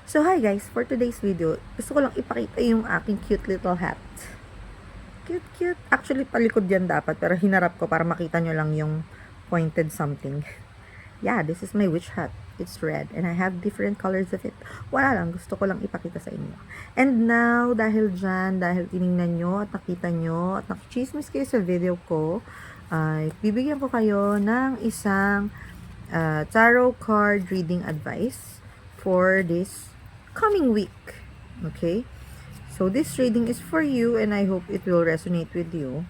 So hi guys, for today's video, gusto ko lang ipakita yung aking cute little hat. Cute. Actually, palikod yan dapat, pero hinarap ko para makita nyo lang yung pointed something. Yeah, this is my witch hat. It's red, and I have different colors of it. Wala lang, gusto ko lang ipakita sa inyo. And now, dahil tiningnan nyo at nakita nyo at nakichismis kayo sa video ko, ay bibigyan ko kayo ng isang tarot card reading advice for this coming week. Okay? So this reading is for you and I hope it will resonate with you.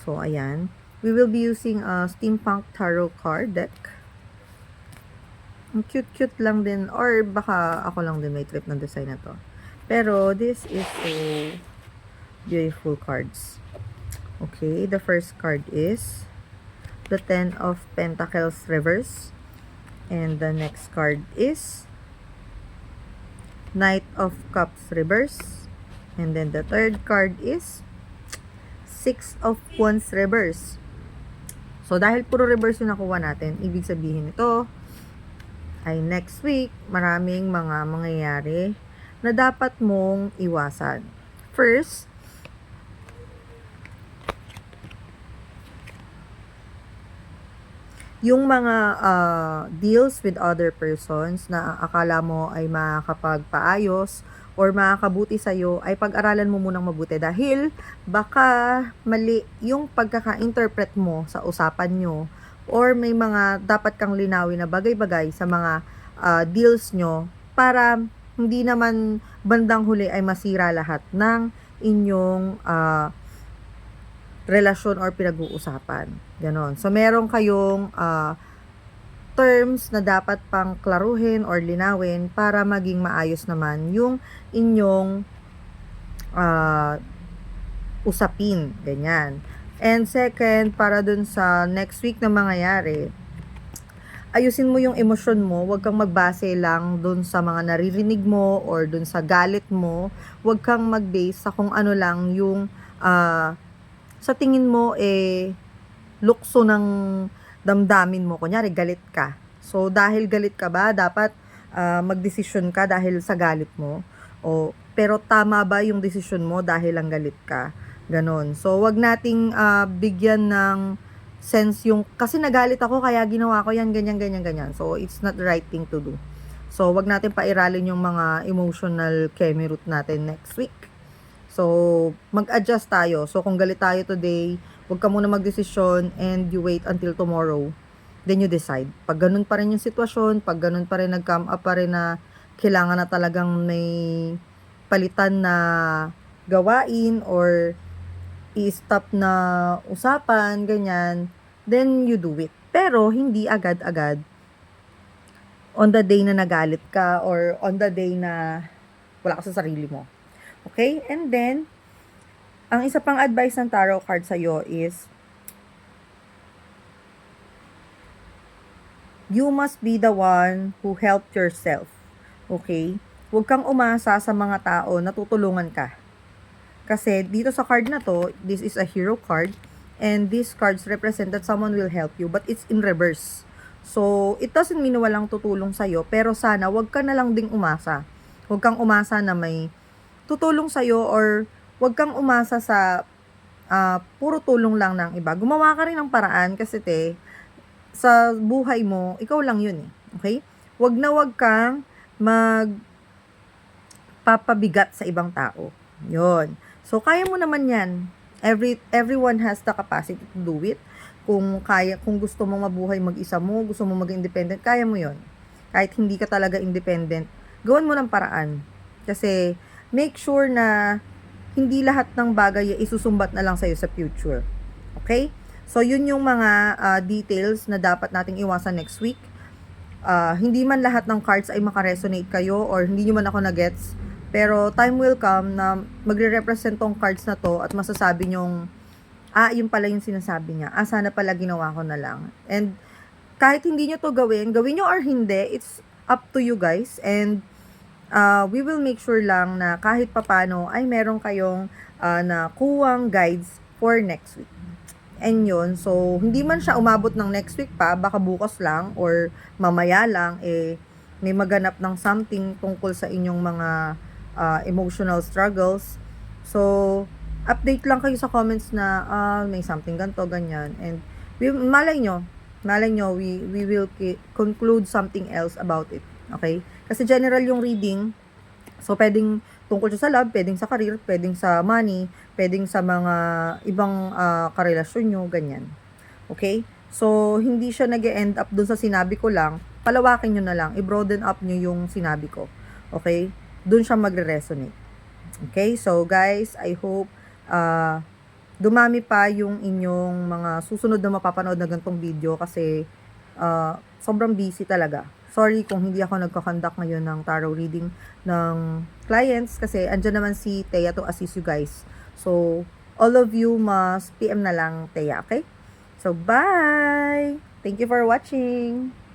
So ayan, we will be using a steampunk tarot card deck. Ang cute lang din, or baka ako lang din may trip ng design na to. Pero this is so beautiful cards. Okay, the first card is the Ten of Pentacles reverse. And the next card is Knight of Cups reverse. And then the third card is Six of Wands reverse. So dahil puro reverse yung nakuha natin, ibig sabihin ito ay next week maraming mga mangyayari na dapat mong iwasan. First, yung mga deals with other persons na akala mo ay makakapagpaayos or makakabuti sa'yo, ay pag-aralan mo munang mabuti dahil baka mali yung pagkaka-interpret mo sa usapan nyo or may mga dapat kang linawin na bagay-bagay sa mga deals nyo para hindi naman bandang huli ay masira lahat ng inyong relasyon or pinag-uusapan. Ganon. So, meron kayong terms na dapat pang klaruhin or linawin para maging maayos naman yung inyong usapin. Ganyan. And second, para dun sa next week na mangyayari, ayusin mo yung emosyon mo. Huwag kang magbase lang dun sa mga naririnig mo or dun sa galit mo. Huwag kang mag-base sa kung ano lang yung sa tingin mo lukso ng damdamin mo. Kunyari, galit ka. So, dahil galit ka ba, dapat magdesisyon ka dahil sa galit mo? Pero tama ba yung desisyon mo dahil lang galit ka? Ganon. So, wag nating bigyan ng sense yung, kasi nagalit ako, kaya ginawa ko yan, ganyan. So, it's not the right thing to do. So, wag natin pairalin yung mga emotional chemistry root natin next week. So, mag-adjust tayo. So, kung galit tayo today, huwag ka muna magdesisyon and you wait until tomorrow. Then you decide. Pag ganun pa rin yung sitwasyon, pag ganun pa rin nag-come up pa rin na kailangan na talagang may palitan na gawain or i-stop na usapan, ganyan, then you do it. Pero, hindi agad-agad on the day na nagalit ka or on the day na wala ka sa sarili mo. Okay? And then, ang isa pang advice ng tarot card sa'yo is, you must be the one who helped yourself. Okay? Huwag kang umasa sa mga tao na tutulungan ka. Kasi dito sa card na to, this is a hero card, and these cards represent that someone will help you, but it's in reverse. So, it doesn't mean walang tutulong sa'yo, pero sana huwag ka na lang ding umasa. Huwag kang umasa na may tutulong sa'yo or huwag kang umasa sa puro tulong lang ng iba. Gumawa ka rin ng paraan kasi sa buhay mo, ikaw lang yun eh. Okay? Huwag kang magpapabigat sa ibang tao. Yun. So, kaya mo naman yan. Everyone has the capacity to do it. Kung gusto mong mabuhay mag-isa mo, gusto mong maging independent, kaya mo yun. Kahit hindi ka talaga independent, gawin mo ng paraan. Kasi, make sure na hindi lahat ng bagay isusumbat na lang sa'yo sa future. Okay? So, yun yung mga details na dapat nating iwasan next week. Hindi man lahat ng cards ay makaresonate kayo or hindi nyo man ako na-gets. Pero, time will come na magre-represent tong cards na to at masasabi nyong, yun pala yung sinasabi niya. Sana pala ginawa ko na lang. And, kahit hindi nyo to gawin nyo or hindi, it's up to you guys. And, we will make sure lang na kahit papano ay meron kayong nakuwang guides for next week. And yun, so hindi man siya umabot ng next week pa, baka bukas lang or mamaya lang, may maganap ng something tungkol sa inyong mga emotional struggles. So, update lang kayo sa comments na may something ganto, ganyan. And malay nyo, we will conclude something else about it. Okay? Kasi general yung reading. So, pwedeng tungkol siya sa love, pwedeng sa career, pwedeng sa money, pwedeng sa mga ibang karelasyon nyo, ganyan. Okay? So, hindi siya nag-end up dun sa sinabi ko lang. Palawakin nyo na lang. I-broaden up nyo yung sinabi ko. Okay? Dun siya magre-resonate. Okay? So, guys, I hope dumami pa yung inyong mga susunod na mapapanood na gantong video kasi sobrang busy talaga. Sorry kung hindi ako nagko-conduct ngayon ng tarot reading ng clients kasi andyan naman si Thea to assist you guys. So, all of you must PM na lang Thea, okay? So, bye! Thank you for watching!